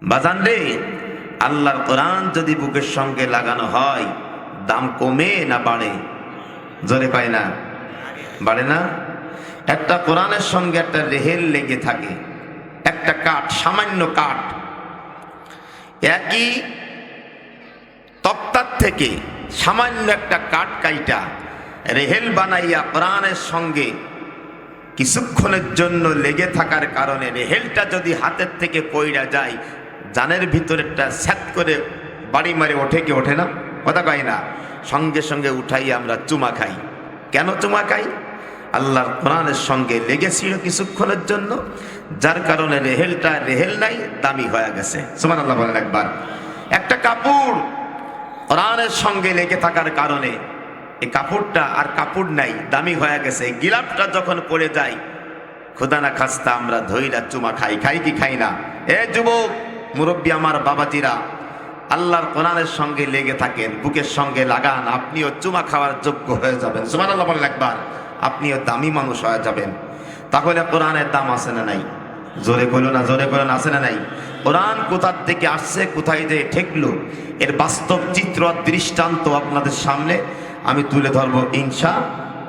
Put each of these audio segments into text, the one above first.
বাজান রে, আল্লাহর কোরআন যদি বুকের সঙ্গে লাগানো হয় দাম কমে না বাড়ে? জোরে কয় না? বাড়ে না? একটা কোরআনের সঙ্গে একটা রেহেল লেগে থাকে, একটা কাঠ, সামান্য কাঠ, একই তক্তার থেকে সামান্য একটা কাঠ কাইটা রেহেল বানাইয়া কোরআনের সঙ্গে কিছুক্ষণের জন্য লেগে থাকার কারণে রেহেলটা যদি হাতের থেকে পইড়া যায়, জানের ভিতরেরটা স্যাত করে বাড়ি মারে ওঠে কি ওঠে না? কথা কয় না? সঙ্গে সঙ্গে উঠাই আমরা চুমা খাই। কেন চুমা খাই? আল্লাহর কোরআনের সঙ্গে লেগেছিল কিছুক্ষণের জন্য, যার কারণে রেহেলটা রেহেল নাই, দামি হয়ে গেছে। সুবহানাল্লাহ বলেন একবার। একটা কাপড় কোরআনের সঙ্গে লেগে থাকার কারণে এই কাপড়টা আর কাপড় নাই, দামি হয়ে গেছে। গিলাপটা যখন পড়ে যায়, খোদা না খাস্তা আমরা ধইরা চুমা খাই। খাই কি খাই না? এ যুবক, মুরব্বী আমার বাবাজিরা, আল্লাহর কোরআনের সঙ্গে লেগে থাকেন, বুকের সঙ্গে লাগান, আপনিও চুমা খাওয়ার যোগ্য হয়ে যাবেন। সুবহানাল্লাহ বলেন একবার। আপনিও দামি মানুষ হয়ে যাবেন। তাহলে কোরআনের দাম আছে না নাই? জোরে বলো না, জোরে বলেন, আছে না নাই? কোরআন কোথা থেকে আসছে, কোথায় যে ঠেকলো, এর বাস্তব চিত্র দৃষ্টান্ত আপনাদের সামনে আমি তুলে ধরবো ইনশা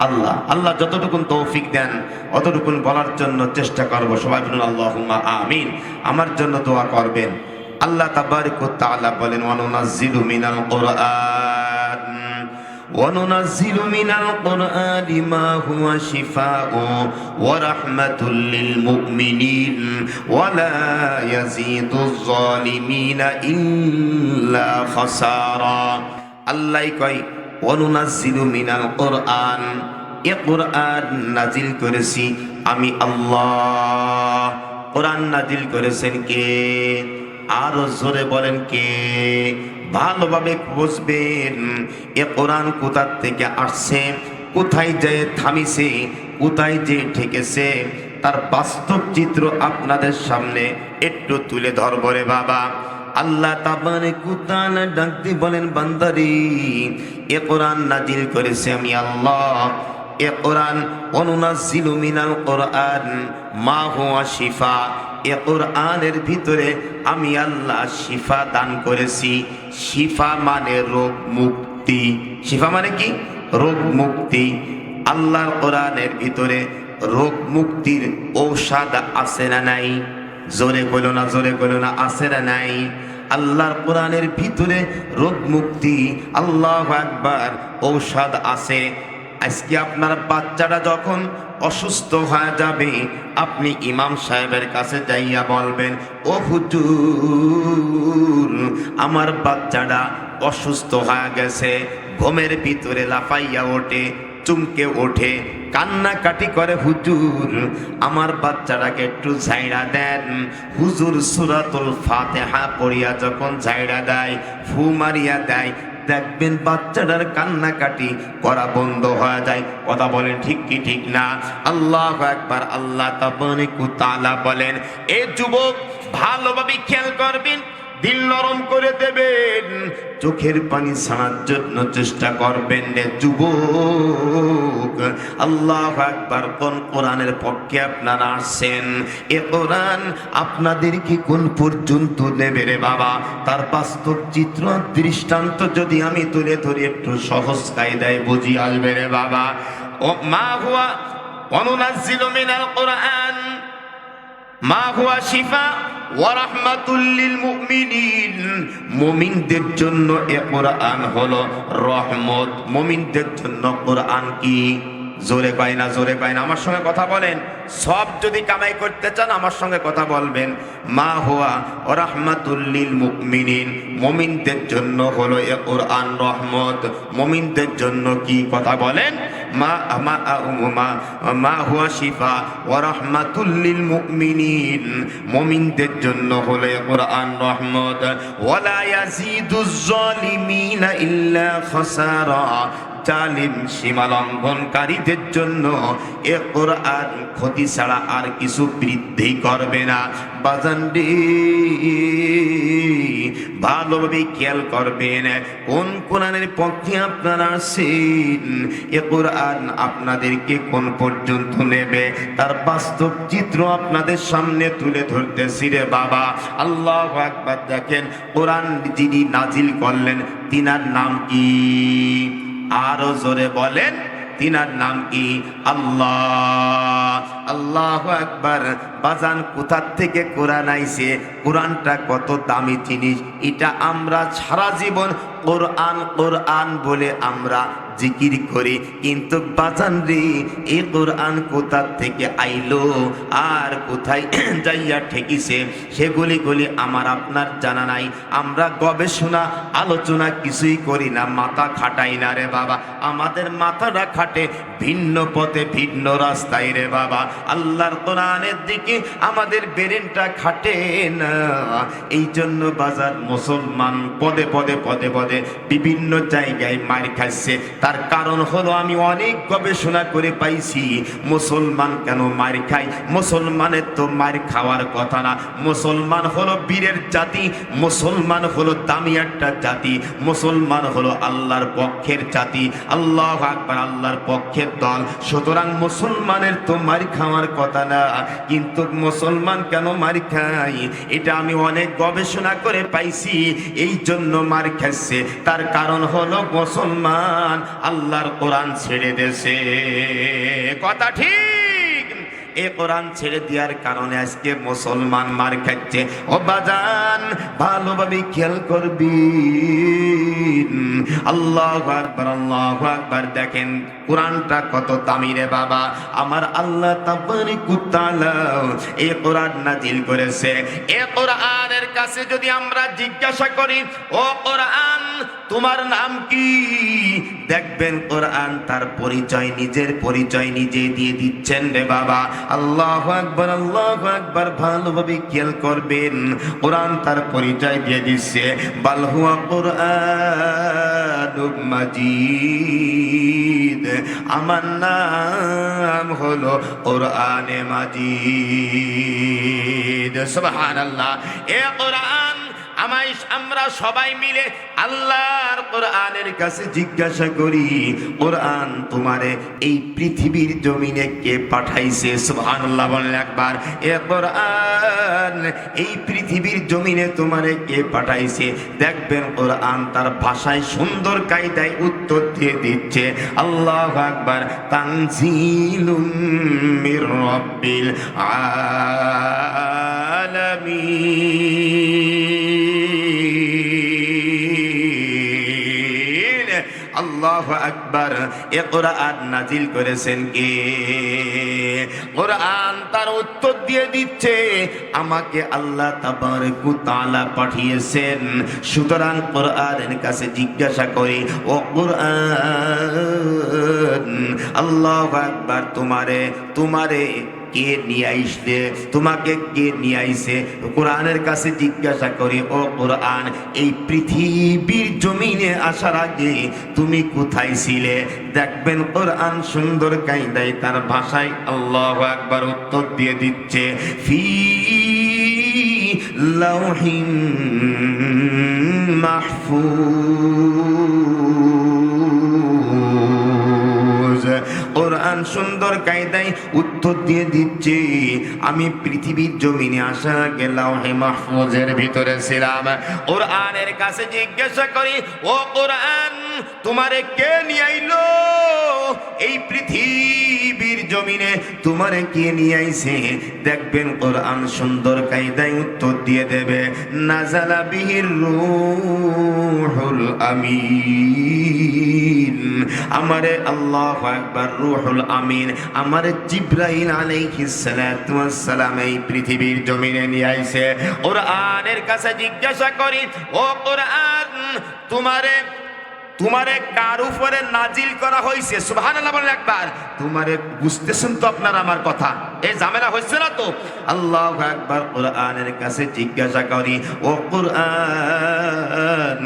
আল্লাহ। আল্লাহ যতটুকুন তৌফিক দেন অতটুকুন বলার জন্য চেষ্টা করবো। সবাই বলুন আল্লাহুম্মা আমিন। আমার জন্য দোয়া করবেন। আল্লাহ তাবারক ওয়া তাআলা বলেন, ওয়ানুনাজ্জিলু মিনাল কুরআন ওয়ানুনাজ্জিলু মিনাল কুরআনি মা হুয়া শিফাউ ওয়া রাহমাতুল লিল মুমিনিন ওয়া লা ইয়াজিদুয যালিমিনা ইল্লা খাসারা। আল্লাহ কয় ওয়ানুনাজ্জিলু মিনাল কুরআন, এ কুরআন নাজিল করেছি আমি আল্লাহ। কোরআন নাজিল করেছেন কে? আরো জোরে বলেন কে? ভালোভাবে বুঝবেন এ কোরআন কোথা থেকে আসছে, কোথায় যেয়ে থামিছে, কোথায় যে ঠেকেছে, তার বাস্তব চিত্র আপনাদের সামনে একটু তুলে ধরব রে বাবা। আল্লাহ তাবারক ওয়া তাআলা ডাক দিয়ে বলেন, বান্দারে, এ কোরআন নাজিল করেছে আমি আল্লাহ। এ কোরআন ওয়ানুনাজ্জিলু মিনাল কুরআন মা হুয়া শিফা, এ কোরআনের ভিতরে আমি আল্লাহ শিফা দান করেছি। শিফা মানে রোগ মুক্তি। শিফা মানে কি? রোগ মুক্তি। আল্লাহর কোরআনের ভিতরে রোগ মুক্তির ঔষধ আছে না নাই? জোরে বলো না, জোরে বলো না, আছে না নাই? আল্লাহর কোরআনের ভিতরে রোগ মুক্তি, আল্লাহু আকবার, ঔষধ আছে। আজকে আপনার বাচ্চাটা যখন অসুস্থ হয়ে যাবে, আপনি ইমাম সাহেবের কাছে যাইয়া বলবেন, ও হুজুর, আমার বাচ্চাটা অসুস্থ হয়ে গেছে, ঘুমের ভিতরে লাফাইয়া ওঠে, চুমকে ওঠে, কান্নাকাটি করে, হুজুর আমার বাচ্চাটাকে একটু ঝাইড়া দেন। হুজুর সূরাতুল ফাতিহা পড়িয়া যখন ঝাইড়া দেয়, ফু মারিয়া দেয়, দেখবেন বাচ্চাটার কান্নাকাটি করা বন্ধ হয়ে যায়। কথা বলেন ঠিক কি ঠিক না? আল্লাহু আকবার। আল্লাহ তাবারক ওয়া তাআলা বলেন, এ যুবক ভালোভাবে খেয়াল করবেন, দিল নরম করে দেবেন, চোখের পানি ছাড়ার জন্য চেষ্টা করবেন রে যুবক। আল্লাহু আকবার। কোন কোরআনের পক্ষে আপনারা আসছেন? এ কোরআন আপনাদেরকে কোন পর্যন্ত নেবে রে বাবা? তার বাস্তব চিত্র দৃষ্টান্ত যদি আমি তুলে ধরি, একটু সহজ কায়দায় বুঝি আসবে রে বাবা। ও মা হুয়া ওয়ানুনাজ্জিলু মিনাল কুরআন মা হুয়া শিফা ওয়া রাহমাতুল লিল মুমিনিন, মুমিনদের জন্য এ কোরআন হলো রহমত। মুমিনদের জন্য কোরআন কি? জোরে কয় না, জোরে কয় না, আমার সঙ্গে কথা বলেন। সব যদি কামাই করতে চান আমার সঙ্গে কথা বলবেন। মা হুয়া ওয়া রাহমাতুল লিল মুমিনিন, মুমিনদের জন্য হলো এ কোরআন রহমত। মুমিনদের জন্য কি? কথা বলেন। মা মা মা মা হুয়া শিফা ওয়া রাহমাতুল লিল মুমিনিন, মুমিনদের জন্য হলো এ কোরআন রহমত। ওয়ালা ইয়াজিদুজ জালিমিনা ইল্লা খাসারা, জালিম সীমালঙ্ঘনকারীদের জন্য এ কোরআন ক্ষতি ছাড়া আর কিছু বৃদ্ধি করবে না। বাজান রে, ভালোভাবে খেয়াল করবেন কোন কোরআনের পক্ষে আপনারা আছেন, এ কোরআন আপনাদেরকে কোন পর্যন্ত নেবে তার বাস্তব চিত্র আপনাদের সামনে তুলে ধরতেছি রে বাবা। আল্লাহু আকবার। দেখেন কোরআন যিনি নাজিল করলেন তিনার নাম কি? আরো জোরে বলেন, তিনার নাম কি? আল্লাহ। আল্লাহু আকবার। বাজান কোথা থেকে কোরআন আইছে? কোরআনটা কত দামি জিনিস, এটা আমরা সারা জীবন কোরআন কোরআন বলে আমরা জিকির করি, কিন্তু বাজান রে এই কোরআন কোথা থেকে আইলো আর কোথায় যাইয়া ঠেকিছে সেগুলি আমার আপনার জানা নাই। আমরা গবেষণা আলোচনা কিছুই করি না, মাথা খাটাই না রে বাবা। আমাদের মাথাটা খাটে ভিন্ন পথে ভিন্ন রাস্তায় রে বাবা। আল্লাহর কোরআনের দিকে আমাদের ব্রেনটা খাটে না। এই জন্য বাজার মুসলমান পদে পদে পদে পদে বিভিন্ন জায়গায় মার খাচ্ছে। তার কারণ হলো আমি অনেক গবেষণা করে পাইছি মুসলমান কেন মার খায়। মুসলমানের তো মার খাওয়ার কথা না। মুসলমান হলো বীরের জাতি, মুসলমান হলো দামি একটা জাতি, মুসলমান হলো আল্লাহর পক্ষের জাতি। আল্লাহু আকবার, আল্লাহর পক্ষের দল। সুতরাং মুসলমানের তো মার খাওয়ার কথা না, কিন্তু মুসলমান কেন মার খায় এটা আমি অনেক গবেষণা করে পাইছি। এই জন্য মার খাচ্ছে, তার কারণ হলো মুসলমান আল্লাহর কোরআন ছেড়ে দেছে। কথা ঠিক। এই কোরআন ছেড়ে দেওয়ার কারণে আজকে মুসলমান মার খাচ্ছে। ও বাজান ভালোভাবে খেয়াল করবি। আল্লাহু আকবার, আল্লাহু আকবার। দেখেন কোরআনটা কত দামি রে বাবা। আমার আল্লাহ তাবারাকা তাআলা এই কোরআন নাজিল করেছে। এই কোরআনের কাছে যদি আমরা জিজ্ঞাসা করি, ও কোরআন তোমার নাম কি? দেখবেন কোরআন তার পরিচয়, নিজের পরিচয় নিজে দিয়ে দিচ্ছেন রে বাবা। আল্লাহু আকবার, আল্লাহু আকবার। ভালোভাবে খেয়াল করবেন, কোরআন তার পরিচয় দিয়ে দিচ্ছে। বাল হুয়া কুরআনুম মাজিদ। আমার নাম হলো কোরআনে মাজিদ। সুবহানাল্লাহ। এ কোরআন আমরা সবাই মিলে আল্লাহর কোরআনের কাছে জিজ্ঞাসা করি, কোরআন তোমারে এই পৃথিবীর জমিনে কে পাঠাইছে? সুবহানাল্লাহ বলেন একবার। এ কোরআন এই পৃথিবীর জমিনে তোমারে কে পাঠাইছে? দেখবেন কোরআন তার ভাষায় সুন্দর কায়দায় উত্তর দিয়ে দিচ্ছে। আল্লাহু আকবার। তানজিলুম মির রাব্বিল আলামিন। আল্লাহু আকবার। এ কোরআন নাজিল করেছেন কে? কোরআন তার উত্তর দিয়ে দিচ্ছে, আমাকে আল্লাহ তাবারাকা তাআলা পাঠিয়েছেন। সুতরাং কোরআনের কাছে জিজ্ঞাসা করি, ও কোরআন আল্লাহু আকবার তোমারে কে নিয়ে আইসে? তোমাকে কে নিয়ে আইসে? কোরআনের কাছে জিজ্ঞাসা করি, ও কোরআন এই পৃথিবীর জমিনে আসার আগে তুমি কোথায় ছিলে? দেখবেন কোরআন সুন্দর কায়দায় তার ভাষায় আল্লাহু আকবার উত্তর দিয়ে দিচ্ছে। ফি লাউহিন মাহফুজ। কোরআন সুন্দর কায়দায় উত্তর দিয়ে দিচ্ছে, আমি পৃথিবীর জমিনে আসা আগে লাউহে মাহফুজের ভিতরে ছিলাম। কোরআনের কাছে জিজ্ঞাসা করি, ও কোরআন তোমারে কে নিয়ে আইলো এই পৃথিবীর জমিনে? তোমারে কে নিয়ে আইছে? দেখবেন কোরআন সুন্দর কায়দায় উত্তর দিয়ে দেবে, নাজালা বিহির রূহুল আমিন। আমারে আল্লাহু আকবার রূহুল আমিন আমারে জিবরাইল আলাইহিস সালাতু ওয়াস সালাম এই পৃথিবীর জমিনে নিয়ে আইছে। কোরআনের কাছে জিজ্ঞাসা করি, ও কোরআন তোমারে কার উপরে নাজিল করা হয়েছে? সুবহানাল্লাহ বলেন একবার। তোমারে বুঝতেছেন তো আপনারা আমার কথা? এই ঝামেলা হচ্ছে না তো? আল্লাহু আকবার। কোরআনের কাছে জিজ্ঞাসা করি, ও কোরআন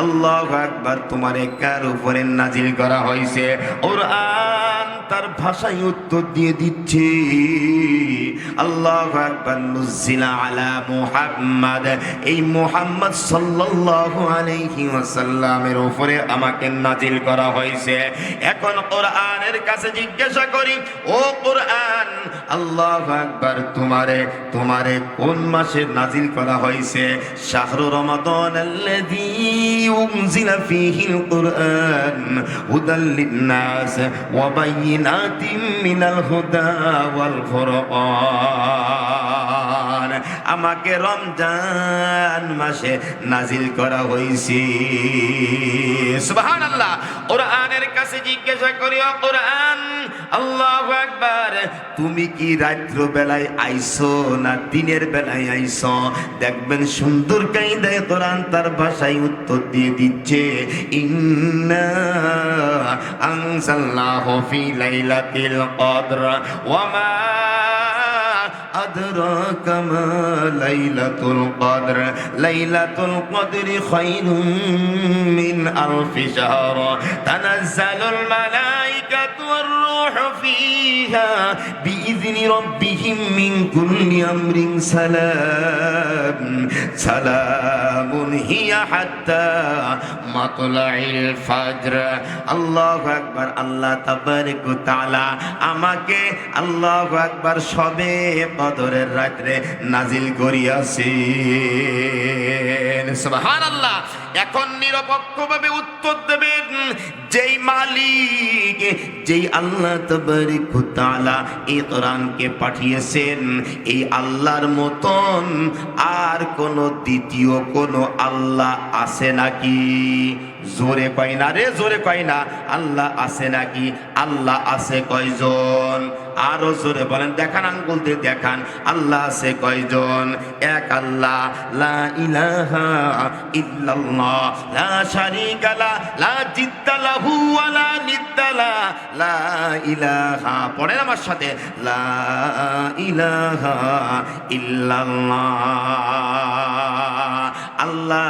আল্লাহু আকবার তোমারে কার উপরে নাজিল করা হয়েছে? কোরআন তার ভাষায় উত্তর দিয়ে দিচ্ছে, আল্লাহু আকবার, নুজিলা আলা মুহাম্মাদ, এই মুহাম্মদ সাল্লাল্লাহু আলাইহি ওয়াসাল্লামের উপরে আমাকে নাজিল করা হয়েছে। এখন কোরআনের কাছে জিজ্ঞাসা করি, ও কোরআন, আল্লাহু আকবার, তোমারে কোন মাসে নাজিল করা হয়েছে? শাহরু রমাদান আল্লাযী উনজিলা ফীহিল কুরআন হুদাল লিন-নাস ওয়া বাইয়িনাতিম মিনাল হুদা ওয়াল ফুরকান। আমাকে রমজান মাসে নাজিল করা হয়েছে। সুবহানাল্লাহ। কোরআনের কাছে জিজ্ঞাসা করি, ও কোরআন, আল্লাহু আকবার, তুমি কি রাত্র বেলায় আইছো না দিনের বেলায় আইছো? দেখবেন সুন্দর কায়দায় কোরআন তার ভাষায় উত্তর দিয়ে দিচ্ছে, ইন্না আনজালনাহু ফি লাইলাতিল কদর ওয়া মা আদরাকা মা লাইলাতুল কদর, লাইলাতুল কদরি খায়রুম মিন আলফি শাহর, তানাজ্জালুল মালাইকাতু ওয়ার রূহু ফিহা বিইذনি রাব্বিহিম মিন কুল্লি আমরিন সালাম, সালামুন হিয়া হাত্তা মাতলাইল ফাজর। আল্লাহু আকবার। আল্লাহ তাবারক ওয়া তাআলা আমাকে, আল্লাহু আকবার, সবে কদরের রাতে নাজিল করিয়াছেন। সুবহানাল্লাহ। এখন নিরপেক্ষভাবে উত্তর দেবেন যেই মালিক, যেই আল্লাহ তাবারক ওয়া তাআলা এই কোরআনকে পাঠিয়েছেন, এই আল্লাহর মতন আর কোন দ্বিতীয় কোন আল্লাহ আছে নাকি? জোরে কয় না রে, জোরে কয় না। আল্লাহ আছে নাকি? আল্লাহ আছে কয়জন? আরো জোরে বলেন, দেখান, আঙ্গুল দিয়ে দেখান। আল্লাহ আছে কয়জন? এক আল্লাহ, লা ইলাহা ইল্লাল্লাহ, লা শারীকা লা, লা জিদ্দা লাহু ওয়া লা নিদ্দা লা, লা ইলাহা, পড়েন আমার সাথে, লা ইলাহা ইল্লাল্লাহ। আল্লাহ,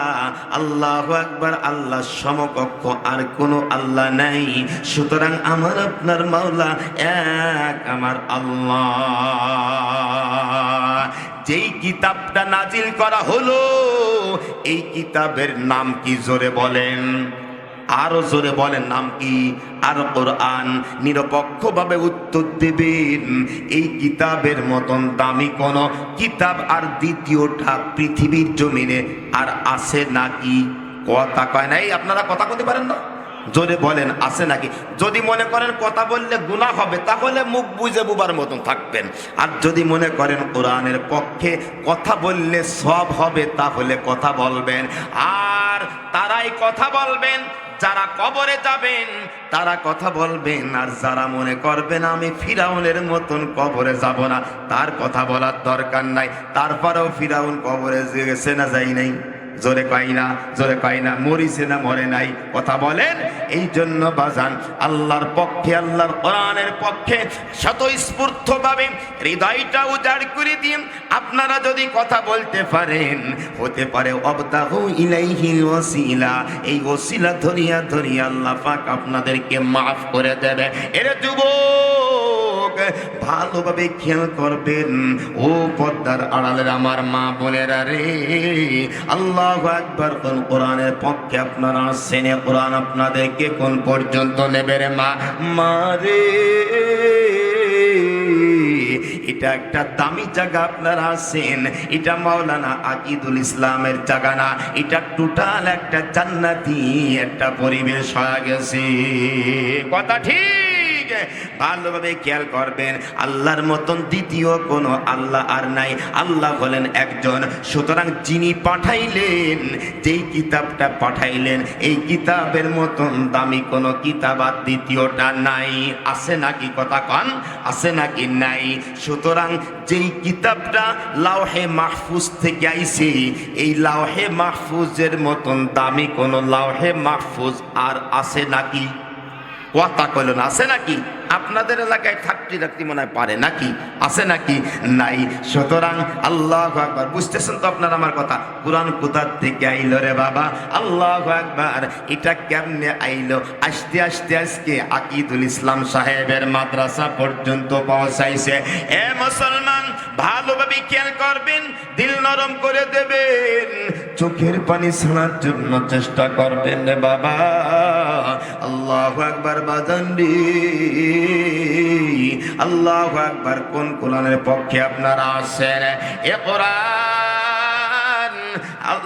আল্লাহু আকবার, আল্লাহ সমকক্ষ আর কোনো আল্লাহ নাই। সুতরাং আমার আপনার মাওলা এক, আমার আল্লাহ। যেই কিতাবটা নাজিল করা হলো, এই কিতাবের নাম কি? জোরে বলেন, আরো জোরে বলেন, নাম কি? আর কোরআন। নিরপেক্ষভাবে উত্তর দেবেন, এই কিতাবের মতন দামি কোন কিতাব আর দ্বিতীয়টা পৃথিবীর জমিনে আর আছে নাকি? কথা কয় নাই। আপনারা কথা বলতে পারেন না? জোরে বলেন, আছে নাকি? যদি মনে করেন কথা বললে গুনাহ হবে, তাহলে মুখ বুঝে বুবার মতন থাকবেন। আর যদি মনে করেন কোরআনের পক্ষে কথা বললে সব হবে, তাহলে কথা বলবেন। আর তারাই কথা বলবেন যারা কবরে যাবেন, তারা কথা বলবেন। আর যারা মনে করবেন আমি ফিরাউনের মতন কবরে যাব না, তার কথা বলার দরকার নাই। তারপরেও ফিরাউন কবরে গেছে না যাই নাই? জোরে কয় না, জোরে কয় না। মরিছে না মরে নাই? কথা বলেন। এই জন্য বাজান, আল্লাহর পক্ষে, আল্লাহর কোরআনের পক্ষে স্বতঃস্ফূর্তভাবে হৃদয়টা উজাড় করে দিন। আপনারা যদি কথা বলতে পারেন, হতে পারে অবতাহু ইলাইহিল ওয়াসিলা, এই ওসিলা ধরিয়া ধরিয়া আল্লাহ পাক আপনাদেরকে মাফ করে দেবে। এর যুবক, ভালোভাবে খেয়াল করবেন। ও পর্দার আড়ালের আমার মা বোনেরা রে, আল্লাহু আকবার। কোরআনের পক্ষে আপনারা আসছেন, কোরআন আপনাদেরকে কোন পর্যন্ত নেবে রে মা? মারে, এটা একটা দামি জায়গা আপনারা আছেন। এটা মাওলানা আকিদুল ইসলামের জায়গা না, এটা টোটাল একটা জান্নাতি একটা পরিবেশ হয়ে গেছে। কথা ঠিক? ভালোভাবে খেয়াল করবেন। আল্লাহর মতন দ্বিতীয় কোনো আল্লাহ আর নাই। আল্লাহ হলেন একজন। সুতরাং যিনি পাঠাইলেন, যেই কিতাবটা পাঠাইলেন, এই কিতাবের মতন দামি কোনো কিতাব আর দ্বিতীয়টা নাই। আছে নাকি? কথা কন, আছে নাকি? নাই। সুতরাং যেই কিতাবটা লাওহে মাহফুজ থেকে আইছে, এই লাওহে মাহফুজের মতন দামি কোনো লাওহে মাহফুজ আর আছে নাকি? কথা কইল না, আছে নাকি? আপনাদের এলাকায় থাকতে রাখতে মনে হয় পারে নাকি? আছে নাকি? নাই। সুতরাং আল্লাহু আকবার, বুঝতেছেন তো আপনারা আমার কথা? কোরআন কোথার থেকে আইলো রে বাবা? আল্লাহু আকবার, এটা কেমনে আইলো? আস্তে আস্তে আজকে আকিদুল ইসলাম সাহেবের মাদ্রাসা পর্যন্ত পৌঁছাইছে। এ মুসলমান, ভালোভাবে খেয়াল করবেন, দিল নরম করে দেবেন, চোখের পানি ছাড়ার জন্য চেষ্টা করবেন রে বাবা। আল্লাহু আকবার বাজান রে, আল্লাহু আকবার। কোন কোরআনের পক্ষে আপনারা আছেন? এ কোরআন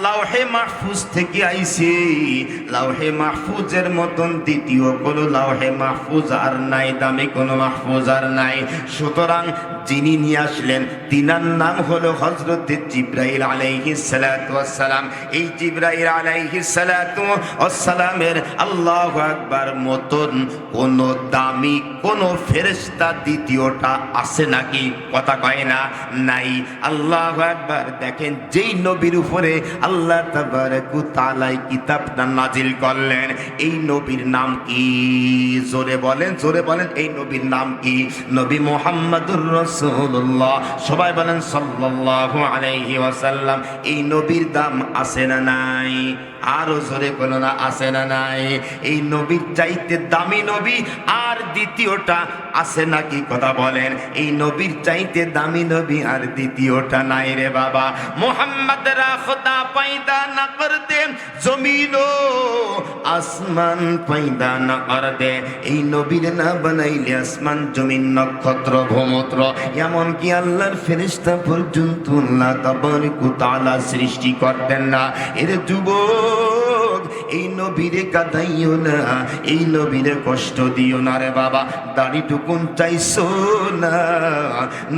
লাউহে মাহফুজ থেকে আইছে। লাউহে মাহফুজের মতন দ্বিতীয় কোন লাউহে মাহফুজ আর নাই, দামি কোন মাহফুজ আর নাই। সুতরাং যিনি নিয়ে আসলেন তিনার নাম হলো হযরত জিবরাইল আলাইহিস সালাতু ওয়াস সালাম। এই জিবরাইল আলাইহিস সালাতু ওয়াস সালামের আল্লাহু আকবার মতন কোন দামি কোন ফেরেশতা দ্বিতীয়টা আছে নাকি? কথা কয় না, নাই। আল্লাহু আকবার। দেখেন, যেই নবীর উপরে আল্লাহ তাবারাক ওয়া তাআলা কিতাবটা নাজিল করলেন, এই নবীর নাম কি? জোরে বলেন, জোরে বলেন, এই নবীর নাম কি? নবী মুহাম্মদুর রাসূলুল্লাহ। সবাই বলেন সাল্লাল্লাহু আলাইহি ওয়াসাল্লাম। এই নবীর দাম আছে না নাই? আরো জোরে বলো না, আছে না নাই? এই নবীর চাইতে দামি নবী আর দ্বিতীয়টা আছে নাকি? কথা বলেন। এই নবীর চাইতে দামি নবী আর দ্বিতীয়টা নাই রে বাবা। মোহাম্মদ রা খুদা পয়দা না কর দে, জমিন ও আসমান পয়দা না কর দে। এই নবীর না বানাইলে আসমান জমিন নক্ষত্র ভূমত্র এমনকি আল্লাহর ফেরেশতা পর্যন্ত আল্লাহ তাবারক ওয়া তাআলা সৃষ্টি করতেন না। এর যুবক, এই নবীরে কাঁদাইও না, এই নবীরে কষ্ট দিও না রে বাবা। দাড়িটুকুন চাইছো না,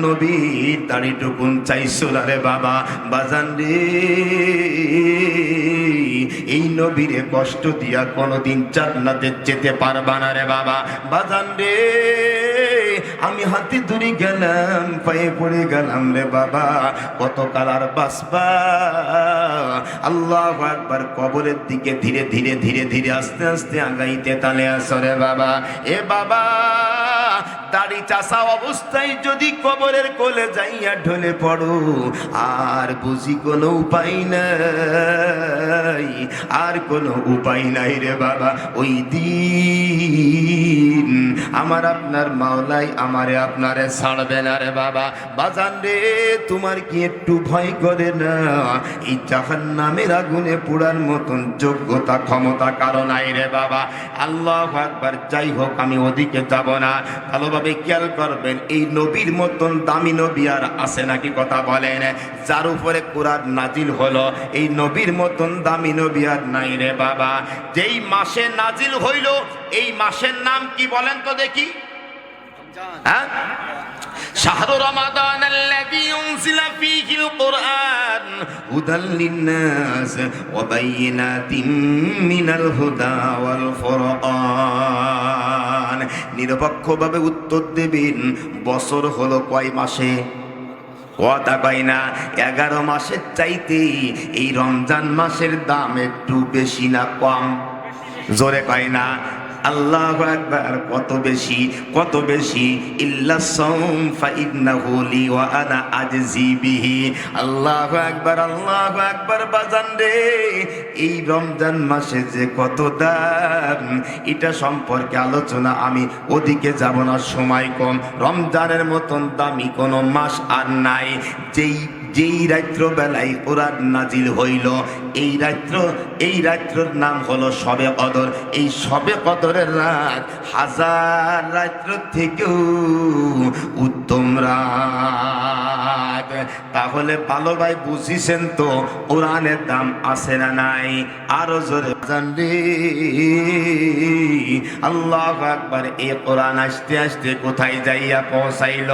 নবীর দাড়িটুকুন চাইছো না রে বাবা। বাজান রে, এই নবীরে কষ্ট দিয়া কোনোদিন জান্নাতে যেতে পারবা না রে বাবা। বাজান রে, আমি হাতে ধরে গেলাম, পায়ে পড়ে গেলাম রে বাবা, কত কালার বাসবা। আল্লাহু আকবার। কবরের দিকে ধীরে ধীরে ধীরে ধীরে আস্তে আস্তে আগাইতে তালে আসরে বাবা। এ বাবা, দাড়ি চাষা অবস্থায় যদি কবরের কোলে যাইয়া ঢলে পড়ো, আর বুঝি কোনো উপায় নাই, আর কোনো উপায় নাই রে বাবা। ওই দিন আমার আপনার মাওলাই আমারে আপনারে ছাড়বে না রে বাবা। বাজান রে, তোমার কি একটু ভয় করে না? এই জাহান্নামের আগুনে পোড়ার মতন যোগ্যতা ক্ষমতা কারণ নাই রে বাবা। আল্লাহু আকবার। যাই হোক, আমি ওদিকে যাব না। ভালোভাবে খেয়াল করবেন, এই নবীর মতন দামি নবী আর আছে নাকি? কথা বলেন। যার উপরে কোরআন নাজিল হলো, এই নবীর মতন দামি নবী আর নাই রে বাবা। যেই মাসে নাজিল হইল, এই মাসের নাম কি বলেন তো দেখি? হ্যাঁ, শাহরু রমাদান আল্লাযী উনজিলা ফীহিল কুরআন হুদাল লিন-নাস ওয়া বায়িনাতিম মিনাল হুদা ওয়াল ফুরকান। নিরপেক্ষভাবে উত্তর দেবেন, বছর হলো কয় মাসে? কথা কয় না। 11 মাসের চাইতে এই রমজান মাসের দাম একটু বেশি না কম? জোরে কয় না। আল্লাহু আকবার। কত বেশি? কত বেশি? ইল্লা সাওম ফাইন্নাহু লি ওয়া আনা আজজি বিহি। আল্লাহু আকবার, আল্লাহু আকবার। বাজান রে, এই রমজান মাসে যে কত দাম, এটা সম্পর্কে আলোচনা আমি ওদিকে যাব না, সময় কম। রমজানের মতন দামি কোনো মাস আর নাই। যেই রাত্র বেলায় কোরআন নাজিল হইল, এই রাত্রর নাম হলো শবে কদর। এই শবে কদরের রাত হাজার রাত্র থেকেও উত্তম রাত। তাহলে ভালো ভাই, বুঝিছেন তো কোরআনের দাম আছে না নাই? আরো জোরে জান রে। আল্লাহু আকবার। এই কোরআন আস্তে আস্তে কোথায় যাইয়া পৌঁছাইল?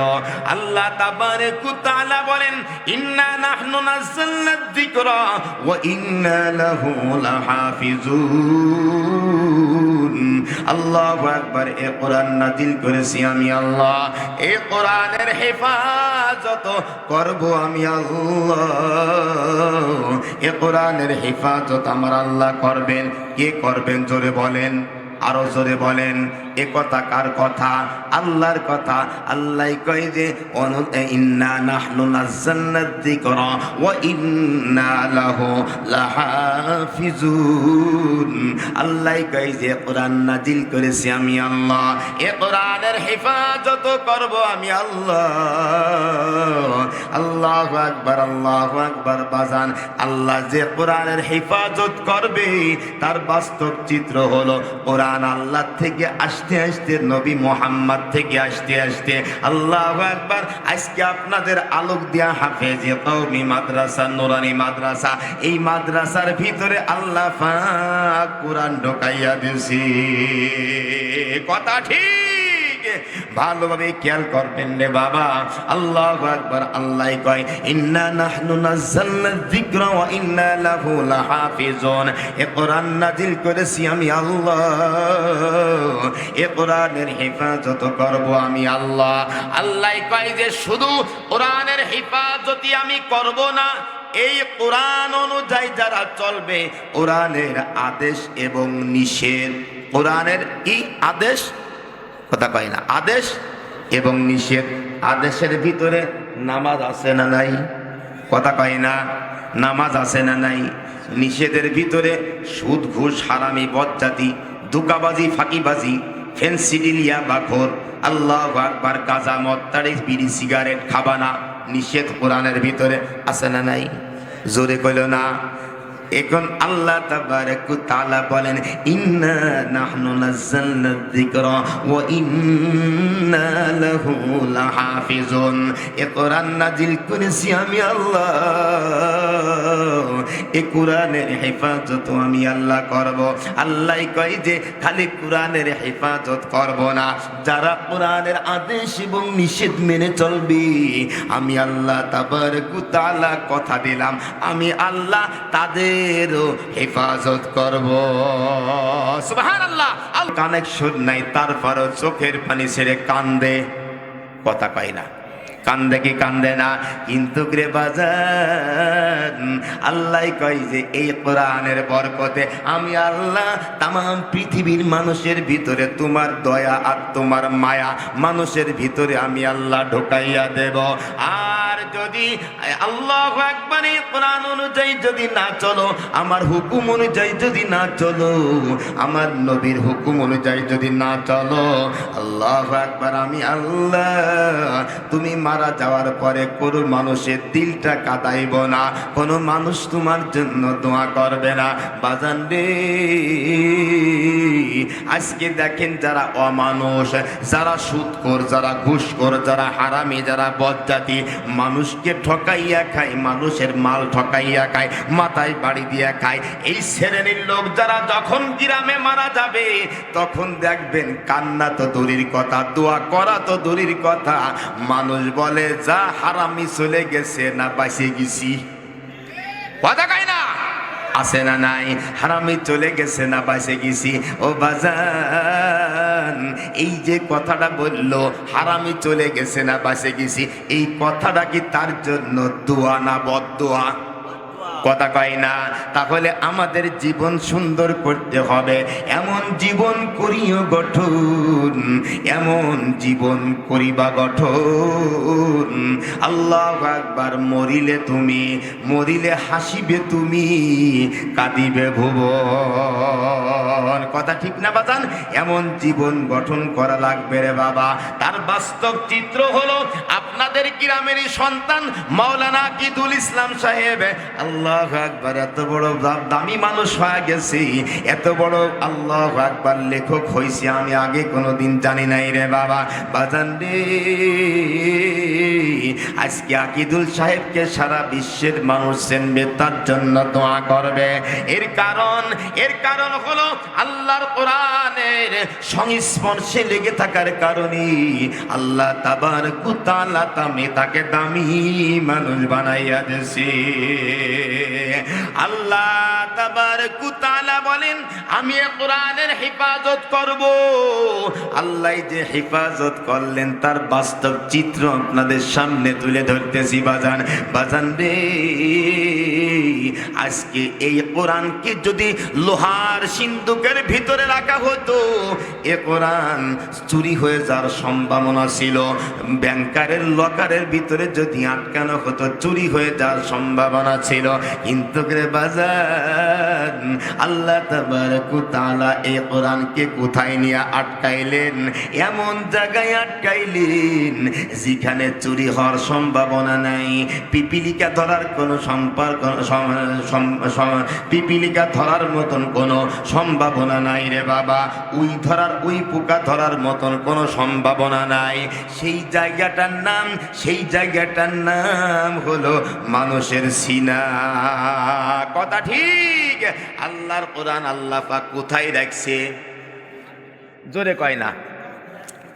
আল্লাহ তাবারক ওয়া তাআলা বলেন, ইন্না নাহনু নাযালনা যিকরা ওয়া ইন্না লাহু লাহাফিজুন। আল্লাহু আকবার। এই কোরআন নাজিল করেছি আমি আল্লাহ। এই কোরআনের হেফাজত করব আমি আল্লাহ। এই কোরআনের হেফাজত আমার আল্লাহ করবেন। কে করবেন? জোরে বলেন, আরো জোরে বলেন। এ কথা কার কথা? আল্লাহর কথা। আল্লাহ কয় যে ইন্না নাহনু নাযালনা যিকরা ওয়া ইন্না লাহু লাহাফিজুন। আল্লাহ কয় যে কোরআন নাজিল করেছি আমি আল্লাহ, এ কোরআনের হেফাজত করব আমি আল্লাহ। আল্লাহু আকবার, আল্লাহু আকবার। বাজান, আল্লাহ যে কোরআনের হেফাজত করবে তার বাস্তব চিত্র হলো কোরআন আল্লাহ থেকে আসতে আসতে নবী মুহাম্মদ থেকে আসতে আসতে, আল্লাহু আকবার, আজকে আপনাদের আলোক দিয়া হাফেজে কওমি মাদ্রাসা, নুরানি মাদ্রাসা, এই মাদ্রাসার ভিতরে আল্লাহ পাক কোরআন ঢোকাইয়া দিয়েছে। কথা ঠিক, ভালোভাবে খেয়াল করবেন রে বাবা। আল্লাহু আকবার। আল্লাহ কয় ইন্না নাহনু নাযালনা যিকরা ওয়া ইন্না লাহু লাহাফিজুন। এ কোরআন নাজিল করেছি আমি আল্লাহ, এ কোরআনের হেফাজত করব আমি আল্লাহ। আল্লাহ কয় যে শুধু কোরআনের হেফাজতই আমি করব না, এই কোরআন অনুযায়ী যারা চলবে, কোরআনের আদেশ এবং নিষেধ, কোরআনের কি আদেশ, কথা কয় না, আদেশ এবং নিষেধ। আদেশের ভিতরে নামাজ আছে না নাই? কথা কয় না, নামাজ আছে না নাই? নিষেধের ভিতরে সুদ, ঘুষ, হারামি, বজ্জাতি, ধোঁকাবাজি, ফাঁকিবাজি, ফেন্সিডিলিয়া, বাখর, আল্লাহু আকবার, গাঁজা, মদ, তাড়ি, বিড়ি, সিগারেট খাবা না, নিষেধ কোরআনের ভিতরে আছে না নাই? জোরে কইল না। এখন আল্লাহ তাবারক ওয়া তাআলা বলেন ইন্না নাহনু নাযালনা যিকরা ওয়া ইন্না লাহু লাহাফিজুন। এ কোরআন নাজিল করেছি আমি আল্লাহ, এ কোরআনের হেফাজত আমি আল্লাহ করব। আল্লাহ কয় যে খালি কোরআনের হেফাজত করব না, যারা কোরআনের আদেশ এবং নিষেধ মেনে চলবে, আমি আল্লাহ তাবারক ওয়া তাআলা কথা দিলাম, আমি আল্লাহ তাদের হেফাজত করব। সুবহানাল্লাহ। কানেকশন নাই, তারপরও চোখের পানি ছেড়ে কান্দে, কথা কয় না, কান্দে কি কান্দে না? কিন্তু রে বাজার, আল্লাহ কয় যে এই কোরআনের বরকতে আমি আল্লাহ তাম পৃথিবীর মানুষের ভিতরে তোমার দয়া আর তোমার মায়া মানুষের ভিতরে আমি আল্লাহ ঢোকাইয়া দেব। আর যদি আল্লাহু আকবার এই কোরআন অনুযায়ী যদি না চলো, আমার হুকুম অনুযায়ী যদি না চলো, আমার নবীর হুকুম অনুযায়ী যদি না চলো, আল্লাহু আকবার, আমি আল্লাহ তুমি মারা যাওয়ার পরে কোনো মানুষের দিলটা কাঁদাইব না, কোনো মানুষ তোমার জন্য দোয়া করবে না। বাজান রে, আজকে দেখেন যারা অমানুষ, যারা সুদখোর, যারা ঘুষখোর, যারা হারামি, যারা বজ্জাতি, মানুষকে ঠকাইয়া খায়, মানুষের মাল ঠকাইয়া খায়, মাথায় বাড়ি দিয়া খায়, এই শ্রেণীর লোক যারা যখন গ্রামে মারা যাবে তখন দেখবেন কান্না তো দূরের কথা, দোয়া করা তো দূরের কথা, মানুষ বলে যা হারামি চলে গেছে না বাঁচে গেছি, কথা কয় না, আছে না নাই? হারামি চলে গেছে না বাঁচে গেছি। ও বাজান, এই যে কথাটা বললো হারামি চলে গেছে না বাঁচে গেছি, এই কথাটা কি তার জন্য দোয়া না বদদোয়া? কথা কয় না। তাহলে আমাদের জীবন সুন্দর করতে হবে, এমন জীবন করিও গঠন, এমন জীবন করিবা গঠন। আল্লাহু আকবার। মরিলে তুমি, মরিলে হাসিবে তুমি, কাঁদিবে ভুবন, কথা ঠিক না বাজান? এমন জীবন গঠন করা লাগবে রে বাবা। তার বাস্তব চিত্র হলো আপনাদের গ্রামেরই সন্তান মাওলানা আকিদুল ইসলাম সাহেব, আল্লাহু আকবার, এত বড় দামি মানুষ হয়ে গেছে, এত বড় আল্লাহু আকবার লেখক হইছে, আমি আগে কোনোদিন জানি নাই রে বাবা। বাজান রে, আজকে আকিদুল সাহেবকে সারা বিশ্বের মানুষ চিনবে, তার জন্য দোয়া করবে। এর কারণ হলো আল্লাহর কোরআনের সংস্পর্শে লেগে থাকার কারণে আল্লাহ তাবারক ওয়া তাআলা তাকে দামি মানুষ বানাইয়া দিয়েছে। আল্লাহ তাবারক ওয়া তাআলা বলেন আমি কোরআনের হেফাজত করব। আল্লাহ যে হেফাজত করলেন তার বাস্তব চিত্র আপনাদের সামনে তুলে ধরতেছি বাজান। বাজান রে, আজকে এই কোরআনকে যদি লোহার সিন্দুকের ভিতরে রাখা হতো, এ কোরআন চুরি হয়ে যাওয়ার সম্ভাবনা ছিল। ব্যাংকারের লকারের ভিতরে যদি আটকানো হতো, চুরি হয়ে যাওয়ার সম্ভাবনা ছিল। কিন্তু রে বাজার, আল্লাহ তাবারক ওয়া তাআলা এই কোরআনকে কোথায় নিয়ে আটকাইলেন? এমন জায়গায় আটকাইলেন যেখানে চুরি হওয়ার সম্ভাবনা নাই, পিপিলিকা ধরার কোনো পিপিলিকা ধরার মতন কোনো সম্ভাবনা নাই রে বাবা। উই পোকা ধরার মতন কোনো সম্ভাবনা নাই। সেই জায়গাটার নাম হলো মানুষের সিনা। কথা ঠিক। আল্লাহর কোরআন আল্লাহ পাক কোথায় রাখছে? জোরে কয় না,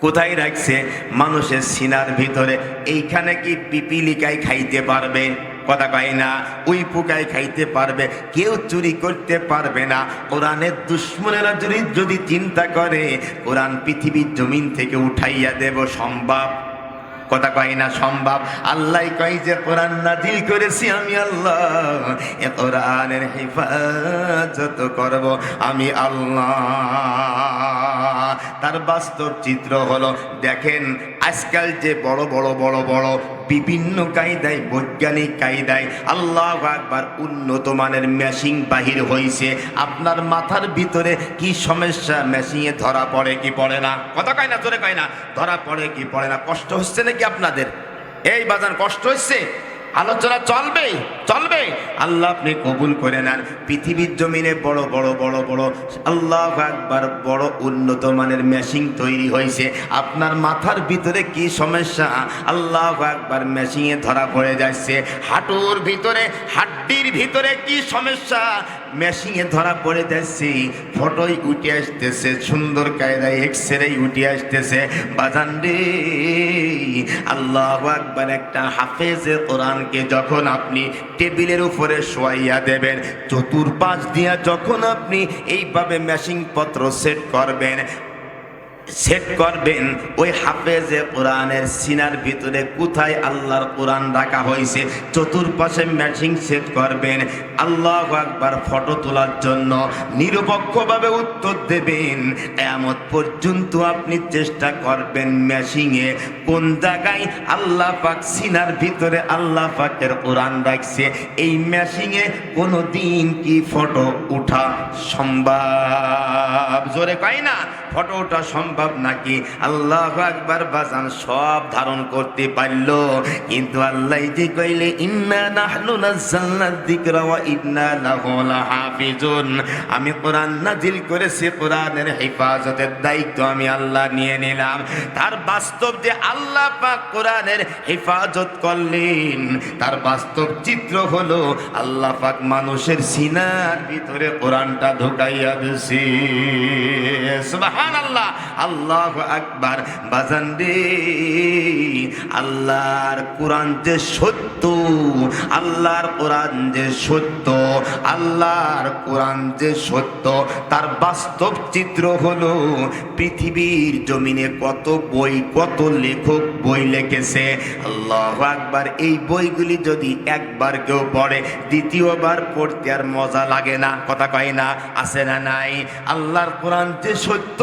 কোথায় রাখছে? মানুষের সিনার ভিতরে। এইখানে কি পিপিলিকায় খাইতে পারবে? কথা কয় না। ওই পোকায় খাইতে পারবে, কেউ চুরি করতে পারবে না। কোরআনের দুশ্মনেরা যদি চিন্তা করে কোরআন পৃথিবীর জমিন থেকে উঠাইয়া দেব, সম্ভব? কথা কয় না, সম্ভব। আল্লাহ কয় যে কোরআন নাজিল করেছি আমি আল্লাহ, এ কোরআনের হেফাজত করব আমি আল্লাহ। তার বাস্তব চিত্র হলো, দেখেন আজকাল যে বড় বড় বিভিন্ন কায়দায়, বৈজ্ঞানিক কায়দায় আল্লাহু আকবার উন্নত মানের মেশিন বাহির হয়েছে। আপনার মাথার ভিতরে কি সমস্যা মেশিনে ধরা পড়ে কি পড়ে না? কথা কয় না, জোরে কয় না। ধরা পড়ে কি পড়ে না? কষ্ট হচ্ছে নাকি আপনাদের? এই বাজার কষ্ট হচ্ছে? আলোচনা চলবে চলবে। আল্লাহ আপনি কবুল করে নেন। পৃথিবীর জমিনে বড় বড় আল্লাহু আকবার বড় উন্নত মানের মেশিন তৈরি হয়েছে। আপনার মাথার ভিতরে কি সমস্যা আল্লাহু আকবার মেশিনে ধরা পড়ে যাচ্ছে। হাঁটুর ভিতরে, হাড্ডির ভিতরে কি সমস্যা মেশিনে ধরা পড়ে যাচ্ছে। ফটোই উঠে আসতেছে, সুন্দর কায়দায় এক্সরে উঠে আসতেছে। বাজান রে, আল্লাহু আকবার একটা হাফেজে কোরআনকে যখন আপনি টেবিলের উপরে শোয়াইয়া দেবেন, চতুর্পাশ দিয়া যখন আপনি এইভাবে মেশিন পত্র সেট করবেন, ওই হাফেজে কোরআনের সিনার ভিতরে কোথায় আল্লাহর কোরআন রাখা হয়েছে, চতুর্পাশে ম্যাচিং সেট করবেন। আল্লাহু আকবার ফটো তোলার জন্য নিরপেক্ষভাবে উত্তর দেবেন। কিয়ামত পর্যন্ত আপনি চেষ্টা করবেন ম্যাচিংয়ে কোন জায়গায় আল্লাহ পাক সিনার ভিতরে আল্লাহ পাকের কোরআন রাখছে। এই ম্যাচিংয়ে কোনো দিন কি ফটো উঠা সম্ভব? জোরে কয় না, ফটো ওঠা সম্ভব নাকি? আল্লাহু আকবার বাজান সব ধারণ করতে পারল, কিন্তু আল্লাহ যে কইলে ইন্না নাহনু নাযালনা যিকরা ওয়া ইন্না লাহু লাহাফিজুন, আমি কোরআন নাজিল করেছি, কোরআনের হেফাজতের দায়িত্ব আমি আল্লাহ নিয়ে নিলাম। তার বাস্তব যে আল্লাহ পাক কোরআনের হেফাজত করলেন, তার বাস্তব চিত্র হলো আল্লাহ পাক মানুষের সিনার ভিতরে কোরআনটা ঢুকাইয়া দিয়েছে। সুবহানাল্লাহ, আল্লাহু আকবার। বাজান রে, আল্লাহর কোরআন যে সত্য, আল্লাহর কোরআন যে সত্য, আল্লাহর কোরআন যে সত্য, তার বাস্তব চিত্র হলো পৃথিবীর জমিনে কত বই, কত লেখক বই লিখেছে। আল্লাহু আকবার। এই বইগুলি যদি একবার কেউ পড়ে, দ্বিতীয়বার পড়তে আর মজা লাগে না। কথা কয় না, আছে না নাই? আল্লাহর কোরআন যে সত্য,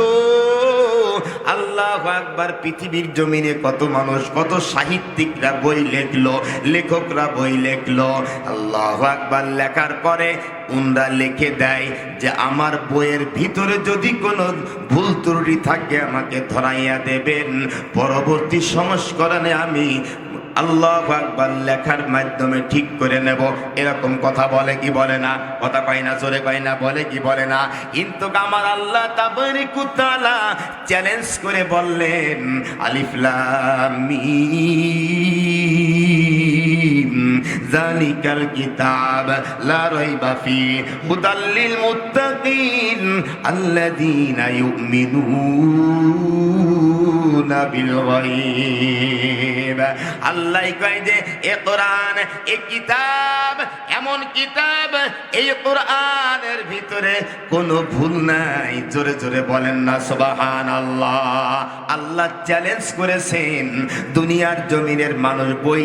আল্লাহু আকবার। পৃথিবীর জমিনে কত মানুষ, কত সাহিত্যিকরা বই লেখলো, লেখকরা বই লেখলো। আল্লাহু আকবার। লেখার পরে উনরা লিখে দেয় যে আমার বইয়ের ভিতরে যদি কোনো ভুল ত্রুটি থাকে আমাকে ধরাইয়া দেবেন, পরবর্তী সংস্করণে আমি আল্লাহু আকবার লেখার মাধ্যমে ঠিক করে নেব। এরকম কথা বলে কি বলে না? কথা কয় না, জোরে কয় না, বলে কি বলে না? কিন্তু আমার আল্লাহ তাবারক ওয়া তাআলা চ্যালেঞ্জ করে বললেন, আলিফ লাম মিম যালিকাল কিতাব লা রাইবা ফিহি হুদাল লিল মুত্তাকিন আল্লাযীনা ইউমিনুনা বিল গায়ব। আল্লাহ কয় যে এ কোরআন, এ কিতাব এমন কিতাব, এই কোরআনের ভিতরে কোনো ভুল নাই। জোরে জোরে বলেন না সুবহানাল্লাহ। আল্লাহ চ্যালেঞ্জ করেছেন দুনিয়ার জমিনের মানুষ বই